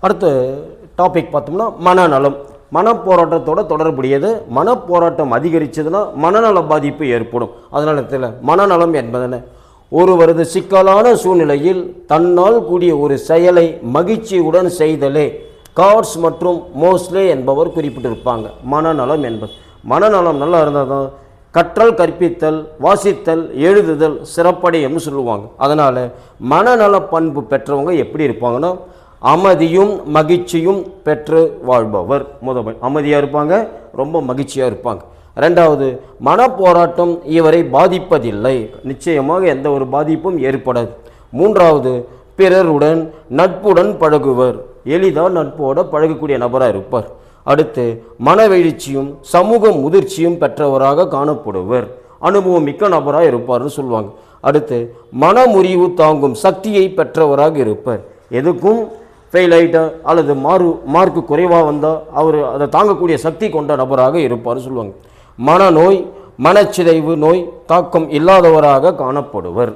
அடுத்த டாபிக் பார்த்தோம்னா மனநலம். மனப்போராட்டத்தோட தொடர்புடையது. மனப்போராட்டம் அதிகரிச்சதுன்னா மனநல பாதிப்பு ஏற்படும். அதனால மனநலம் என்பதென்ன? ஒருவரது சிக்கலான சூழ்நிலையில் தன்னால் கூடிய ஒரு செயலை மகிழ்ச்சியுடன் செய்தலே. கார்ட்ஸ் மற்றும் மோஸ்லே என்பவர் குறிப்பிட்டிருப்பாங்க மனநலம் என்பது. மனநலம் நல்லா இருந்தால் தான் கற்றல், கற்பித்தல், வாசித்தல், எழுதுதல் சிறப்படையும்னு சொல்லுவாங்க. அதனால் மனநல பண்பு பெற்றவங்க எப்படி இருப்பாங்கன்னா அமைதியும் மகிழ்ச்சியும் பெற்று வாழ்பவர். முதல் அமைதியாக இருப்பாங்க, ரொம்ப மகிழ்ச்சியாக இருப்பாங்க. ரெண்டாவது, மனப்போராட்டம் இவரை பாதிப்பதில்லை, நிச்சயமாக எந்த ஒரு பாதிப்பும் ஏற்படாது. மூன்றாவது, பிறருடன் நட்புடன் பழகுவர், எளிதாக நட்போட பழகக்கூடிய நபராக இருப்பார். அடுத்து, மனவெழுச்சியும் சமூக முதிர்ச்சியும் பெற்றவராக காணப்படுவர், அனுபவம் மிக்க நபராக இருப்பார்னு சொல்லுவாங்க. அடுத்து, மனமுறிவு தாங்கும் சக்தியை பெற்றவராக இருப்பார். எதுக்கும் ஃபெயில் ஆகிட்டா அல்லது மார்க்கு குறைவாக வந்தால் அவர் அதை தாங்கக்கூடிய சக்தி கொண்ட நபராக இருப்பார்னு சொல்லுவாங்க. மனநோய், மனச்சிதைவு நோய் தாக்கம் இல்லாதவராக காணப்படுவர்.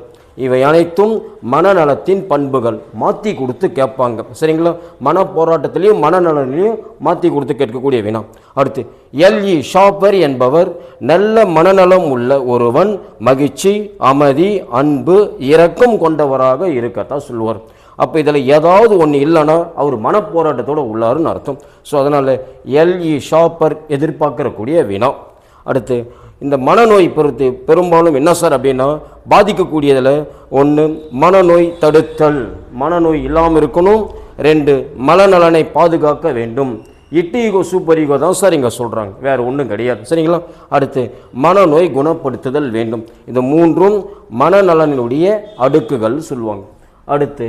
இவை அனைத்தும் மனநலத்தின் பண்புகள். மாற்றி கொடுத்து கேட்பாங்க, சரிங்களா? மனப்போராட்டத்திலையும் மனநலனிலையும் மாற்றி கொடுத்து கேட்கக்கூடிய வினா. அடுத்து, எல்இ ஷாப்பர் என்பவர் நல்ல மனநலம் உள்ள ஒருவன் மகிழ்ச்சி, அமைதி, அன்பு, இரக்கம் கொண்டவராக இருக்கத்தான் சொல்லுவார். அப்போ இதில் ஏதாவது ஒன்று இல்லைன்னா அவர் மனப்போராட்டத்தோடு உள்ளாருன்னு அர்த்தம். ஸோ அதனால் எல்இ ஷாப்பர் எதிர்பார்க்கக்கூடிய வினா. அடுத்து, இந்த மனநோய் பொறுத்து பெரும்பாலும் என்ன சார் அப்படின்னா பாதிக்கக்கூடியதில் ஒன்று மனநோய் தடுத்தல், மனநோய் இல்லாமல் இருக்கணும். ரெண்டு, மனநலனை பாதுகாக்க வேண்டும். இட்டு ஈகோ சூப்பர் ஈகோ தான் சார் இங்கே சொல்கிறாங்க, வேறு ஒன்றும் கிடையாது, சரிங்களா? அடுத்து, மனநோய் குணப்படுத்துதல் வேண்டும். இந்த மூன்றும் மனநலனுடைய அடுக்குகள் சொல்லுவாங்க. அடுத்து,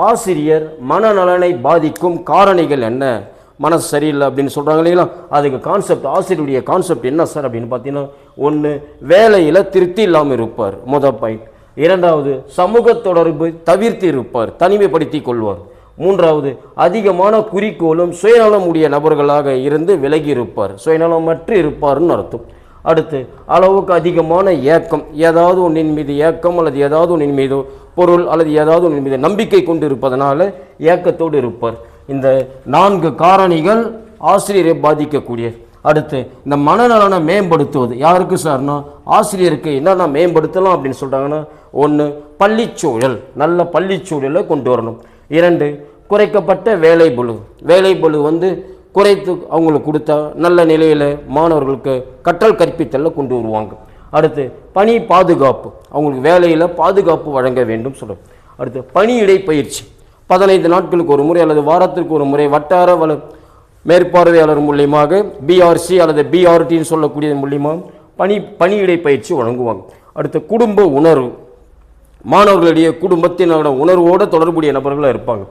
ஆசிரியர் மனநலனை பாதிக்கும் காரணிகள் என்ன? மனசு சரியில்லை அப்படின்னு சொல்கிறாங்க இல்லைங்களா? அதுக்கு கான்செப்ட், ஆசிரியருடைய கான்செப்ட் என்ன சார் அப்படின்னு பார்த்தீங்கன்னா, ஒன்று, வேலையில் திருப்தி இல்லாமல் இருப்பார், முதல் பாயிண்ட். இரண்டாவது, சமூக தொடர்பு தவிர்த்து இருப்பார், தனிமைப்படுத்தி கொள்வார். மூன்றாவது, அதிகமான குறிக்கோளும் சுயநலம் உடைய நபர்களாக இருந்து விலகி இருப்பார், சுயநலமற்று இருப்பார்னு அர்த்தம். அடுத்து, அளவுக்கு அதிகமான ஏக்கம், ஏதாவது ஒன்றின் மீது ஏக்கம் அல்லது ஏதாவது ஒன்றின் மீது பொருள் அல்லது ஏதாவது ஒன்றின் மீது நம்பிக்கை கொண்டு இருப்பதனால ஏக்கத்தோடு இருப்பார். இந்த 4 காரணிகள் ஆசிரியரை பாதிக்கக்கூடிய. அடுத்து, இந்த மனநலனை மேம்படுத்துவது யாருக்கு சார்னா ஆசிரியருக்கு என்னென்ன மேம்படுத்தலாம் அப்படின்னு சொல்கிறாங்கன்னா, ஒன்று, பள்ளிச்சூழல், நல்ல பள்ளிச்சூழலை கொண்டு வரணும். 2, குறைக்கப்பட்ட வேலைபளு, வேலைபளு குறைத்து அவங்களுக்கு கொடுத்தா நல்ல நிலையில் மாணவர்களுக்கு கற்றல் கற்பித்தலில் கொண்டு வருவாங்க. அடுத்து, பணி பாதுகாப்பு, அவங்களுக்கு வேலையில் பாதுகாப்பு வழங்க வேண்டும் சொல்கிறோம். அடுத்து, பணியிடை பயிற்சி 15 நாட்களுக்கு ஒரு முறை அல்லது வாரத்திற்கு ஒரு முறை வட்டார மேற்பார்வையாளர் மூலியமாக பிஆர்சி அல்லது பிஆர்டின்னு சொல்லக்கூடியது மூலியமாக பணியிடை பயிற்சி வழங்குவாங்க. அடுத்து, குடும்ப உணர்வு, மாணவர்களுடைய குடும்பத்தினோட உணர்வோடு தொடர்புடைய நபர்களாக இருப்பாங்க.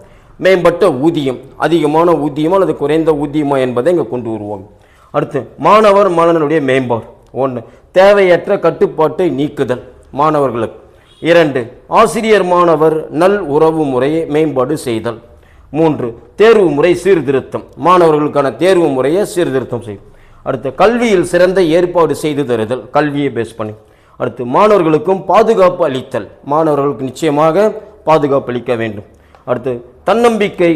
மேம்பட்ட ஊதியம், அதிகமான ஊதியமா அல்லது குறைந்த ஊதியமா என்பதை இங்கே கொண்டு வருவாங்க. அடுத்து, மாணவர் மனநலனுடைய மேம்பாடு. 1, தேவையற்ற கட்டுப்பாட்டை நீக்குதல் மாணவர்களுக்கு. 2, ஆசிரியர் மாணவர் நல் உறவு முறையை மேம்பாடு செய்தல். 3, தேர்வு முறை சீர்திருத்தம், மாணவர்களுக்கான தேர்வு முறையை சீர்திருத்தம் செய்யும். அடுத்து, கல்வியில் சிறந்த ஏற்பாடு செய்து தருதல், கல்வியை பேஸ் பண்ணி. அடுத்து, மாணவர்களுக்கும் பாதுகாப்பு அளித்தல், மாணவர்களுக்கு நிச்சயமாக பாதுகாப்பு அளிக்க வேண்டும். அடுத்து, தன்னம்பிக்கை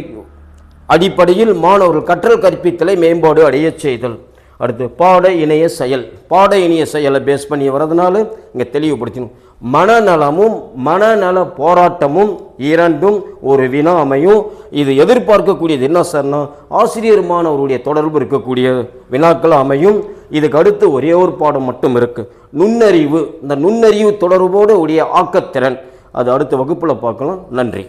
அடிப்படையில் மாணவர்கள் கற்றல் கற்பித்தலை மேம்பாடு அடைய செய்தல். அடுத்து, பாட இணைய செயல், பாட இணைய செயலை பேஸ் பண்ணி வரதுனால இங்கே தெளிவுபடுத்தணும். மனநலமும் மனநல போராட்டமும் இரண்டும் ஒரு வினா அமையும். இது எதிர்பார்க்கக்கூடியது என்ன சார்னா ஆசிரியர் மாணவருடைய தொடர்பு இருக்கக்கூடிய வினாக்கள் அமையும். இதுக்கு அடுத்து ஒரே ஒரு பாடம் மட்டும் இருக்கு, நுண்ணறிவு. இந்த நுண்ணறிவு தொடர்போடு உடைய ஆக்கத்திறன், அது அடுத்த வகுப்பில் பார்க்கலாம். நன்றி.